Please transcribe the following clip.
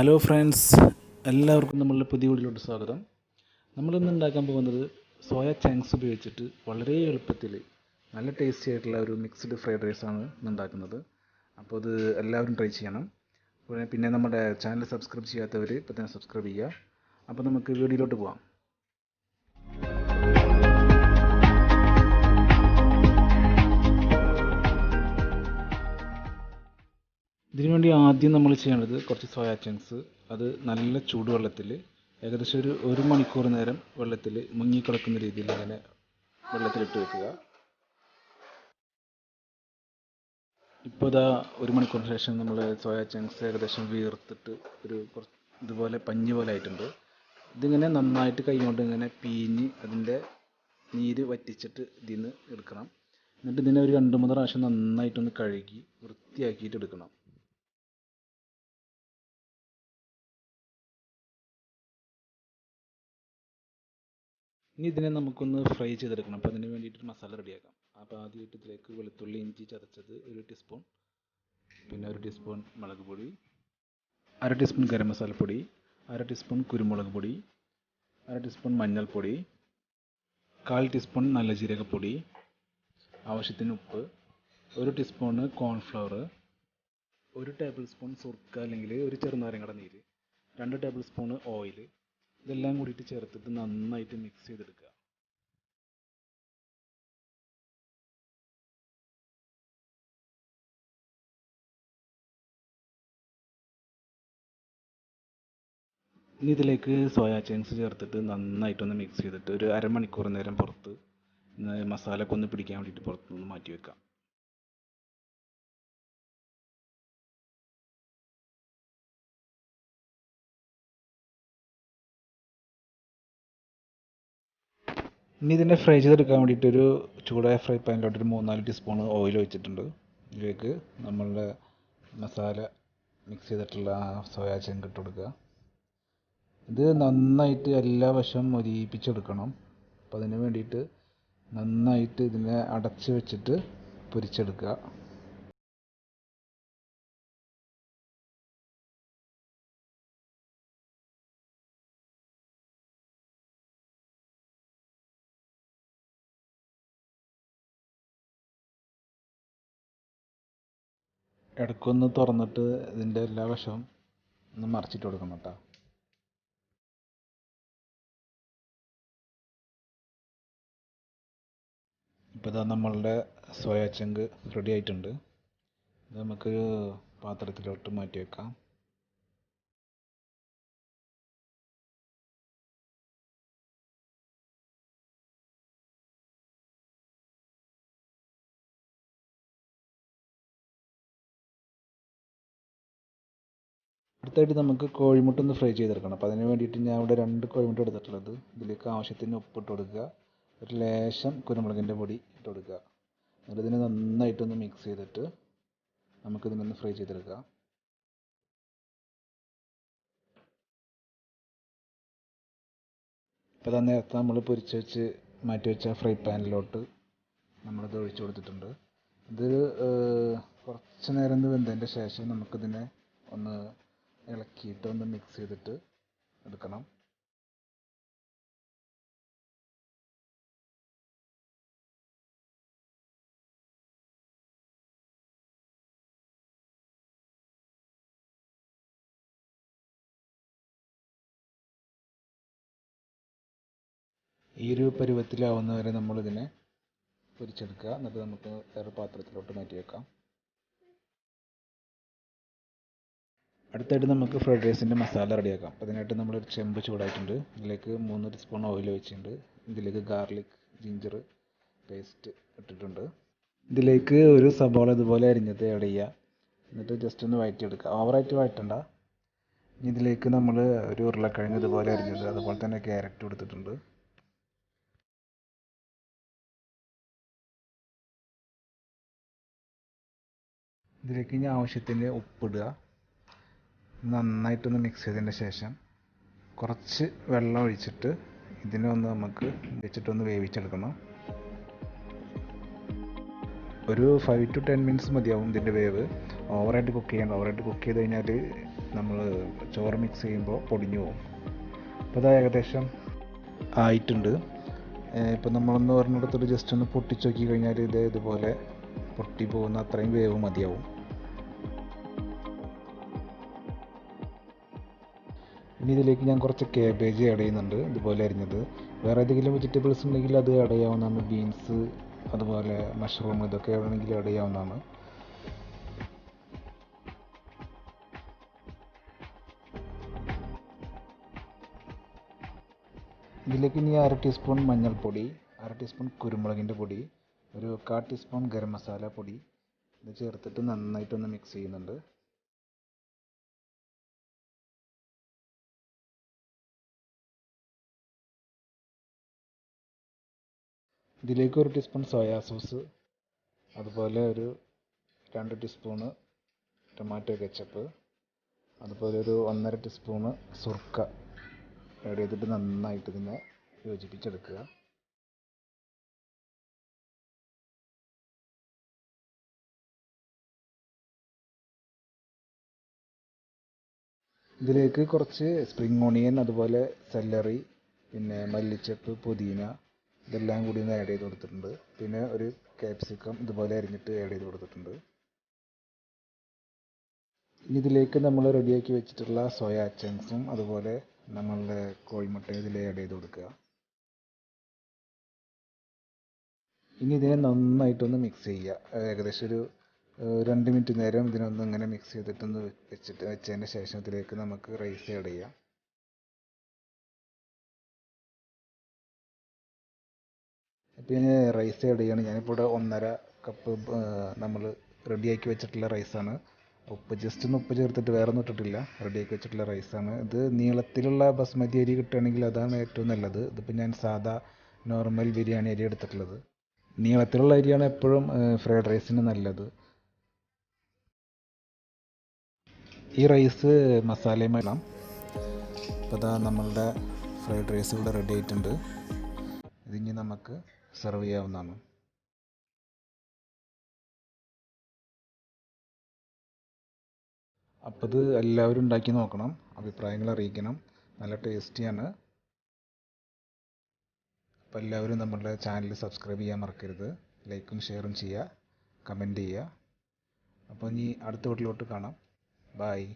Hello friends, എല്ലാവർക്കും നമ്മളുടെ പുതിയ വീഡിയോയിലോട്ട് സ്വാഗതം. നമ്മളിന്ന് ഉണ്ടാക്കാൻ പോകുന്നത് സോയ ചങ്ക്സ് ഉപയോഗിച്ചിട്ട് വളരെ എളുപ്പത്തിൽ നല്ല ടേസ്റ്റി ആയിട്ടുള്ള ഒരു മിക്സ്ഡ് ഫ്രൈഡ് റൈസാണ് ഇന്ന് ഉണ്ടാക്കുന്നത്. അപ്പോൾ അത് എല്ലാവരും ട്രൈ ചെയ്യണം. പിന്നെ നമ്മുടെ ചാനൽ സബ്സ്ക്രൈബ് ചെയ്യാത്തവർ ഇപ്പോൾ തന്നെ സബ്സ്ക്രൈബ് ചെയ്യുക. അപ്പോൾ നമുക്ക് വീഡിയോയിലോട്ട് പോകാം. ഇതിനുവേണ്ടി ആദ്യം നമ്മൾ ചെയ്യേണ്ടത് കുറച്ച് സോയ ചങ്ക്സ്, അത് നല്ല ചൂടുവെള്ളത്തിൽ ഏകദേശം ഒരു മണിക്കൂർ നേരം വെള്ളത്തിൽ മുങ്ങിക്കിടക്കുന്ന രീതിയിൽ അങ്ങനെ വെള്ളത്തിലിട്ട് വെക്കുക. ഇപ്പോൾ ഇതാ ഒരു മണിക്കൂറിന് ശേഷം നമ്മൾ സോയ ചങ്ക്സ് ഏകദേശം വീർത്തിട്ട് കുറച്ച് ഇതുപോലെ പഞ്ഞി പോലെ ആയിട്ടുണ്ട്. ഇതിങ്ങനെ നന്നായിട്ട് കൈകൊണ്ട് ഇങ്ങനെ പീഞ്ഞ് അതിൻ്റെ നീര് വറ്റിച്ചിട്ട് ഇതിൽ നിന്ന് എടുക്കണം. എന്നിട്ട് ഇതിനെ ഒരു 2-3 പ്രാവശ്യം നന്നായിട്ടൊന്ന് കഴുകി വൃത്തിയാക്കിയിട്ട് എടുക്കണം. ഇനി ഇതിനെ നമുക്കൊന്ന് ഫ്രൈ ചെയ്തെടുക്കണം. അപ്പോൾ അതിന് വേണ്ടിയിട്ട് മസാല റെഡിയാക്കാം. അപ്പോൾ ആദ്യമായിട്ട് ഇതിലേക്ക് വെളുത്തുള്ളി ഇഞ്ചി ചതച്ചത് 1 ടീസ്പൂൺ, പിന്നെ 1 ടീസ്പൂൺ മുളക് പൊടി, 1/2 ടീസ്പൂൺ ഗരം മസാലപ്പൊടി, 1/2 ടീസ്പൂൺ കുരുമുളക് പൊടി, 1/2 ടീസ്പൂൺ മഞ്ഞൾപ്പൊടി, 1/4 ടീസ്പൂൺ നല്ല ജീരകപ്പൊടി, ആവശ്യത്തിന് ഉപ്പ്, 1 ടീസ്പൂണ് കോൺഫ്ലവർ, 1 ടേബിൾ സ്പൂൺ സുർക്ക അല്ലെങ്കിൽ ഒരു ചെറുനാരങ്ങയുടെ നീര്, 2 ടേബിൾ സ്പൂണ് ഓയിൽ, ഇതെല്ലാം കൂടിയിട്ട് ചേർത്തിട്ട് നന്നായിട്ട് മിക്സ് ചെയ്തെടുക്കുക. ഇനി ഇതിലേക്ക് സോയാ ചങ്ക്സ് ചേർത്തിട്ട് നന്നായിട്ടൊന്ന് മിക്സ് ചെയ്തിട്ട് ഒരു അരമണിക്കൂർ നേരം പുറത്ത് മസാലയൊക്കെ ഒന്ന് പിടിക്കാൻ വേണ്ടിയിട്ട് പുറത്തുനിന്ന് മാറ്റി വെക്കാം. ഇനി ഇതിനെ ഫ്രൈ ചെയ്തെടുക്കാൻ വേണ്ടിയിട്ട് ഒരു ചൂടായ ഫ്രൈ പാനിലോട്ട് ഒരു 3-4 ടീസ്പൂൺ ഓയിൽ ഒഴിച്ചിട്ടുണ്ട്. ഇതിലേക്ക് നമ്മളുടെ മസാല മിക്സ് ചെയ്തിട്ടുള്ള സോയാ ചങ്ക് ഇട്ട് കൊടുക്കുക. ഇത് നന്നായിട്ട് എല്ലാ വശവും മൊരിയിപ്പിച്ചെടുക്കണം. അപ്പോൾ അതിന് വേണ്ടിയിട്ട് നന്നായിട്ട് ഇതിനെ അടച്ച് വെച്ചിട്ട് പൊരിച്ചെടുക്കുക. ഇടയ്ക്കൊന്ന് തുറന്നിട്ട് ഇതിൻ്റെ എല്ലാ വശവും ഒന്ന് മറിച്ചിട്ട് കൊടുക്കണം കേട്ടോ. ഇപ്പോൾ ഇതാ നമ്മളുടെ സോയാ ചങ്ക് റെഡി ആയിട്ടുണ്ട്. ഇത് നമുക്കൊരു പാത്രത്തിലോട്ട് മാറ്റി വെക്കാം. അടുത്തായിട്ട് നമുക്ക് കോഴിമുട്ട ഒന്ന് ഫ്രൈ ചെയ്തെടുക്കണം. അപ്പോൾ അതിന് വേണ്ടിയിട്ട് ഞാൻ ഇവിടെ 2 കോഴിമുട്ട എടുത്തിട്ടുള്ളത്. ഇതിലേക്ക് ആവശ്യത്തിന് ഉപ്പിട്ട് കൊടുക്കുക, ഒരു ലേശം കുരുമുളകിൻ്റെ പൊടി ഇട്ട് കൊടുക്കുക. എന്നിട്ട് ഇതിനെ നന്നായിട്ടൊന്ന് മിക്സ് ചെയ്തിട്ട് നമുക്കിതിനൊന്ന് ഫ്രൈ ചെയ്തെടുക്കാം. ഇപ്പോൾ തന്നെ നേരത്തെ നമ്മൾ പൊരിച്ച് വെച്ച് മാറ്റി വെച്ച ഫ്രൈ പാനിലോട്ട് നമ്മളിത് ഒഴിച്ചു കൊടുത്തിട്ടുണ്ട്. ഇത് കുറച്ച് നേരം ഒന്ന് വെന്തതിൻ്റെ ശേഷം നമുക്കിതിനെ ഒന്ന് ഇളക്കിയിട്ട് ഒന്ന് മിക്സ് ചെയ്തിട്ട് എടുക്കണം. ഈ ഒരു പരുവത്തിലാവുന്ന വരെ നമ്മളിതിനെ പൊരിച്ചെടുക്കുക. എന്നിട്ട് നമുക്ക് വേറെ പാത്രത്തിലോട്ട് മാറ്റി വെക്കാം. അടുത്തായിട്ട് നമുക്ക് ഫ്രൈഡ് റൈസിൻ്റെ മസാല റെഡിയാക്കാം. അതിനായിട്ട് നമ്മളൊരു ചെമ്പ് ചൂടായിട്ടുണ്ട്. ഇതിലേക്ക് 3 ടീസ്പൂൺ ഓയിൽ ഒഴിച്ചിട്ടുണ്ട്. ഇതിലേക്ക് ഗാർലിക് ജിഞ്ചർ പേസ്റ്റ് ഇട്ടിട്ടുണ്ട്. ഇതിലേക്ക് ഒരു സബോള ഇതുപോലെ അരിഞ്ഞത് ആഡ് ചെയ്യുക. എന്നിട്ട് ജസ്റ്റ് ഒന്ന് വഴറ്റിയെടുക്കുക. ഓവറായിട്ട് വഴറ്റണ്ട. ഇതിലേക്ക് നമ്മൾ ഒരു ഉരുളക്കിഴങ്ങ് ഇതുപോലെ അരിഞ്ഞത്, അതുപോലെ തന്നെ ക്യാരറ്റ് കൊടുത്തിട്ടുണ്ട്. ഇതിലേക്ക് ഇനി ആവശ്യത്തിന് ഉപ്പിടുക. നന്നായിട്ടൊന്ന് മിക്സ് ചെയ്തതിന് ശേഷം കുറച്ച് വെള്ളം ഒഴിച്ചിട്ട് ഇതിനെ ഒന്ന് നമുക്ക് വെച്ചിട്ടൊന്ന് വേവിച്ചെടുക്കണം. ഒരു 5 to 10 മിനിറ്റ്സ് മതിയാവും ഇതിൻ്റെ വേവ്. ഓവറായിട്ട് കുക്ക് ചെയ്യണ്ട. ഓവറായിട്ട് കുക്ക് ചെയ്ത് കഴിഞ്ഞാൽ നമ്മൾ ചോറ് മിക്സ് ചെയ്യുമ്പോൾ പൊടിഞ്ഞു പോകും. അപ്പോൾ അത് ഏകദേശം ആയിട്ടുണ്ട്. ഇപ്പോൾ നമ്മളൊന്ന് പറഞ്ഞിടത്തോട്ട് ജസ്റ്റ് ഒന്ന് പൊട്ടിച്ച് നോക്കി കഴിഞ്ഞാൽ ഇതുപോലെ പൊട്ടി പോകുന്ന അത്രയും വേവ് മതിയാവും. ഇനി ഇതിലേക്ക് ഞാൻ കുറച്ച് കാബേജ് ആഡ് ചെയ്യുന്നുണ്ട്, ഇതുപോലെ അരിഞ്ഞത്. വേറെ ഏതെങ്കിലും വെജിറ്റബിൾസ് ഉണ്ടെങ്കിൽ അത് ആഡ് ചെയ്യാവുന്നതാണ്. ബീൻസ്, അതുപോലെ മഷ്റൂം, ഇതൊക്കെ വേണമെങ്കിൽ ആഡ് ചെയ്യാവുന്നതാണ്. ഇതിലേക്ക് ഇനി 1/2 ടീസ്പൂൺ മഞ്ഞൾപ്പൊടി, 1/2 ടീസ്പൂൺ കുരുമുളകിൻ്റെ പൊടി, ഒരു 1/4 ടീസ്പൂൺ ഗരം മസാല പൊടി ഇത് ചേർത്തിട്ട് നന്നായിട്ടൊന്ന് മിക്സ് ചെയ്യുന്നുണ്ട്. ഇതിലേക്ക് 1 ടീസ്പൂൺ സോയാ സോസ്, അതുപോലെ ഒരു 2 ടീസ്പൂണ് ടൊമാറ്റോ കെച്ചപ്പ്, അതുപോലെ ഒരു 1.5 ടീസ്പൂണ് സുർക്ക ആഡ് ചെയ്തിട്ട് നന്നായിട്ട് ഇതിനെ യോജിപ്പിച്ചെടുക്കുക. ഇതിലേക്ക് കുറച്ച് സ്പ്രിംഗ് ഓണിയൻ, അതുപോലെ സെല്ലറി, പിന്നെ മല്ലിച്ചപ്പ്, പുതിന ഇതെല്ലാം കൂടി ഒന്ന് ആഡ് ചെയ്ത് കൊടുത്തിട്ടുണ്ട്. പിന്നെ ഒരു ക്യാപ്സിക്കം ഇതുപോലെ അരിഞ്ഞിട്ട് ആഡ് ചെയ്ത് കൊടുത്തിട്ടുണ്ട്. ഇനി ഇതിലേക്ക് നമ്മൾ റെഡിയാക്കി വെച്ചിട്ടുള്ള സോയ ചങ്ക്സും അതുപോലെ നമ്മളുടെ കോഴിമുട്ടയും ഇതിൽ ആഡ് ചെയ്ത് കൊടുക്കുക. ഇനി ഇതിനെ നന്നായിട്ടൊന്ന് മിക്സ് ചെയ്യുക. ഏകദേശം ഒരു 2 മിനിറ്റ് നേരം ഇതിനൊന്ന് ഇങ്ങനെ മിക്സ് ചെയ്തിട്ടൊന്ന് വെച്ചതിന് ശേഷം ഇതിലേക്ക് നമുക്ക് റൈസ് ആഡ് ചെയ്യാം. അപ്പോൾ ഞാൻ റൈസ് ആഡ് ചെയ്യണം. ഞാനിപ്പോൾ ഇവിടെ 1.5 കപ്പ് നമ്മൾ റെഡിയാക്കി വെച്ചിട്ടുള്ള റൈസാണ്. ജസ്റ്റ് ഒന്ന് ഉപ്പ് ചേർത്തിട്ട് വേറെ ഒന്നും ഇട്ടിട്ടില്ല. റെഡിയാക്കി വെച്ചിട്ടുള്ള റൈസാണ് ഇത്. നീളത്തിലുള്ള ബസ്മതി അരി കിട്ടുകയാണെങ്കിൽ അതാണ് ഏറ്റവും നല്ലത്. ഇതിപ്പോൾ ഞാൻ സാധാ നോർമൽ ബിരിയാണി അരി എടുത്തിട്ടുള്ളത്. നീളത്തിലുള്ള അരിയാണ് എപ്പോഴും ഫ്രൈഡ് റൈസിന് നല്ലത്. ഈ റൈസ് മസാലയുമായി ഇടാം. അപ്പോൾ ഇതാ നമ്മളുടെ ഫ്രൈഡ് റൈസ് ഇവിടെ റെഡി ആയിട്ടുണ്ട്. ഇതിനി നമുക്ക് സെർവ് ചെയ്യാവുന്നതാണ്. അപ്പോൾ ഇത് എല്ലാവരും ഉണ്ടാക്കി നോക്കണം, അഭിപ്രായങ്ങൾ അറിയിക്കണം. നല്ല ടേസ്റ്റിയാണ്. അപ്പോൾ എല്ലാവരും നമ്മളുടെ ചാനൽ സബ്സ്ക്രൈബ് ചെയ്യാൻ മറക്കരുത്. ലൈക്കും ഷെയറും ചെയ്യുക, കമൻറ്റ് ചെയ്യുക. അപ്പോൾ ഇനി അടുത്ത വീട്ടിലോട്ട് കാണാം. ബായ്.